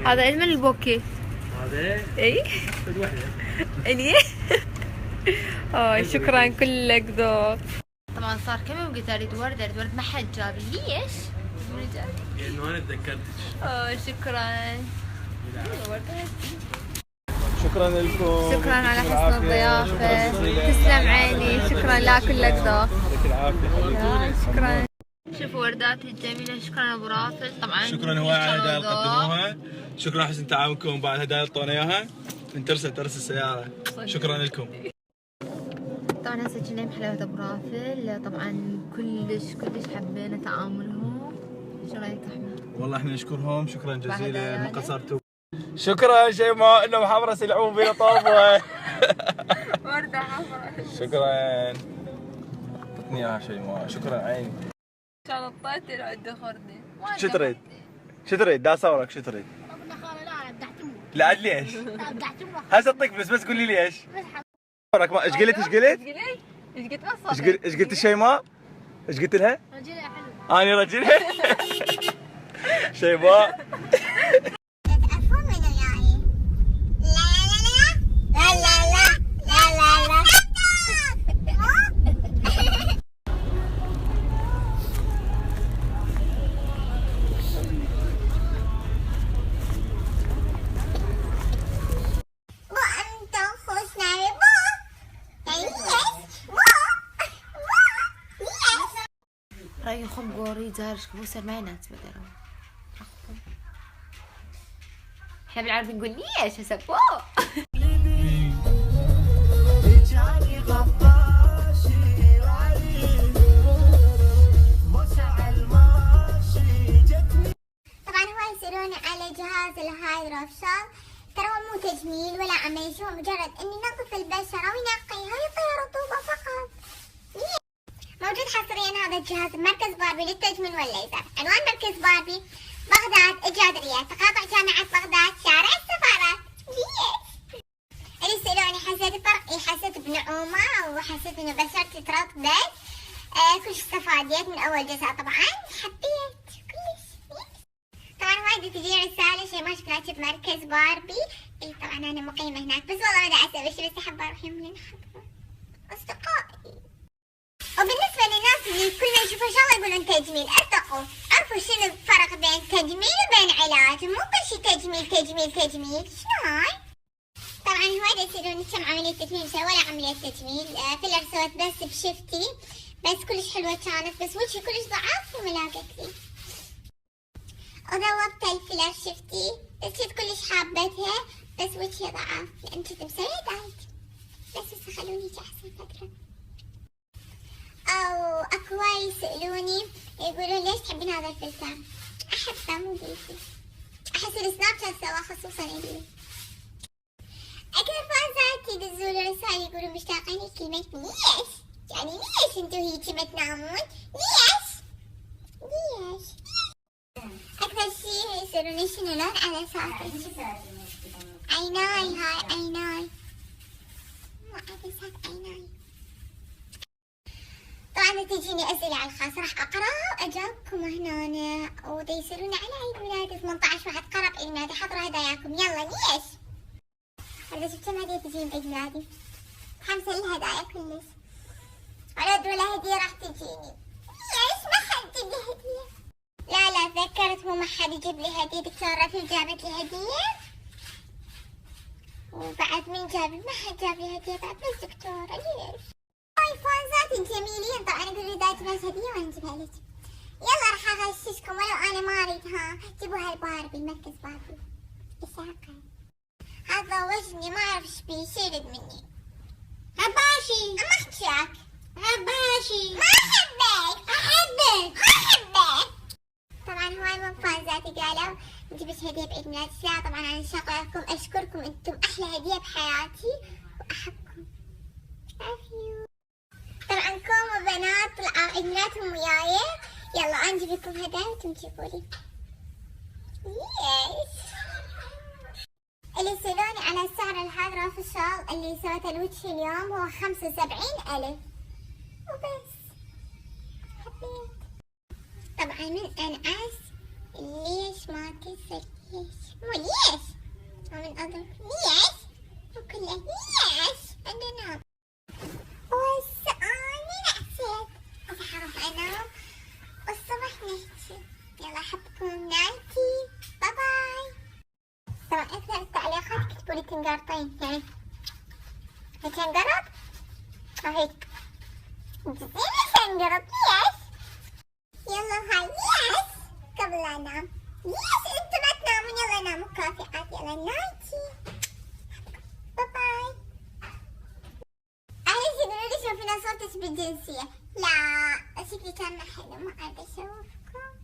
هذا ايش من البوكي؟ هذا اي خذ واحدة. اني شكرا كلك ذوق. طبعا صار كم يوم قلت اريد ورده اريد ورده ما حد جاب لي. ليش؟ من جاب؟ لانه انا تذكرتك. شكرا. شكرا لكم. شكرا على حسن الضيافه. تسلم عيني. شكرا لا كلك ذوق. يعطيك العافيه حبيبي. شكرا. شوفوا وردات الجميلة. شكرا ابو رافل. طبعا شكرا هواي على الهدايا اللي قدموها. شكرا حسن تعاونكم بعد الهدايا اللي اعطونا اياها. نترسل ترس السياره. شكرا لكم. طبعا هسه كنا بحلاوة ابو رافل. طبعا كلش حبينا تعاملهم. شو رايك احمد؟ والله احنا نشكرهم شكرا جزيلا ما قصرتوا. شكرا شيماء انهم حمرس يلعبون بينا طابه. وردة حمراء. شكرا. اعطتني اياها شيماء. شكرا عيني. كان الطايتل عنده خردة. شو تريد؟ شو تريد؟ دا اصورك. شو تريد؟ لا عاد ليش؟ هسه اعطيك بس قول لي ليش؟ ايش قلت؟ ايش قلت؟ ايش قلت وصلت؟ ايش قلت شيماء؟ ايش قلت لها؟ رجلها حلوة. اني رجلها. شيماء رايي خب قوري زارش كبوسر ما ينات بدروا. احنا بالعربي نقول ليش هسه فوق. طبعا هو يسألوني على جهاز الهايدرا فشل. ترى هو مو تجميل ولا عمل شيء، هو مجرد اني ينظف البشرة وينقيها ويعطيها رطوبة فقط. موجود حصريا هذا الجهاز بمركز باربي للتجميل والليزر. عنوان مركز باربي بغداد الجادرية، تقاطع جامعة بغداد، شارع السفارات. اللي يسألوني حسيت بفرق؟ اي حسيت بنعومة وحسيت انه بشرتي ترطبت. كلش استفاديت من اول جلسة. طبعا حبيت كلش. طبعا وايد تجي رسالة شيماء شكلاتي بمركز باربي. اي طبعا انا مقيمة هناك بس والله ما دا اسوي شي، بس احب اروح يوم من الاحد اصدقائي. وبالنسبة للناس اللي كل ما يشوفوا شغلة يقولون تجميل، ارتقوا، عرفوا شنو الفرق بين تجميل وبين علاج. مو كل شي تجميل. شنو هاي؟ طبعا هوايد يصيرون كم عملية تجميل مسوي ولا عملية تجميل. فيلر سويت بس بشفتي بس كلش حلوة كانت، بس وجهي كلش ضعاف وما لاقت لي. وذوبت الفيلر شفتي بس كنت كلش حابتها بس وجهي ضعاف لأن كنت مسوية دايت. بس هسه خلوني احسن فترة. او اكو وايد يسألوني يقولون ليش تحبين هذا الفلتر؟ احبه مو بيدي. احس السناب شات سوا خصوصا الي. اكثر فانزات يدزوا لي رسائل يقولوا مشتاقين لكلمة ليش؟ يعني ليش انتو هيجي ما تنامون؟ ليش؟ اكثر شي يسألوني شنو لون على ساقك؟ عيناي. هاي عيناي مو عدسات عيناي. طبعا تجيني اسئله على الخاص راح اقراها واجاوبكم هنا. ودا يسالوني على عيد ميلادي 18 واحد قرب عيد ميلادي، حضروا هداياكم يلا. ليش؟ هذا شفت كم هديه تجيني بعيد ميلادي؟ حمسوي الهدايا كلش. ولا ولا هديه راح تجيني. ليش ما حد جاب لي هديه؟ لا تذكرت مو ما حد يجيب لي هديه. دكتور رفيق جابت لي هديه وبعد مين جاب؟ ما حد جاب لي هديه بعد بس دكتوره. ليش؟ ايفونزات جميلين. طبعا اقول لي دايت بس هديه وانا اجيبها لك. يلا راح اغششكم ولو انا ما اريدها. جيبوها الباربي مركز باربي. اساقه هذا وجهي ما اعرف ايش بيه. شيلد مني هباشي. ما احكيك هباشي. ما احبك. طبعا هواي من فانزاتي قالوا نجيبش هديه بعيد ميلادك. لا طبعا انا شاكركم اشكركم انتم احلى هديه بحياتي واحبكم. طبعا كوم بنات طلعوا عيد ميلادهم وياي. يلا انا اجيب لكم هدايا وانتم تجيبوا لي. اللي يسألوني على سعر الهايدرا فيشل اللي سويته لوجهي اليوم هو 75,000 وبس. حبيت. طبعا من انعس ليش ما كسر؟ ليش مو ليش؟ من أظن ليش؟ وكله ليش؟ أنا أنام. أنا نسيت. أصحى أروح أنام والصبح نحكي. يلا أحبكم نايتي. باي باي. طبعا أثناء التعليقات كتبوا لي تنقرطين يعني تنقرط هيك جزيني تنقرط ليش؟ يلا هاي ليش؟ قبل لا أنام ليش أنتوا ما تنامون؟ يلا ناموا كافيات. يلا نايتي. باي باي. أهلا يقولوا لي شوفينا صورتك بالجنسية. لا شكلي كان حلو ما أبي أشوفكم.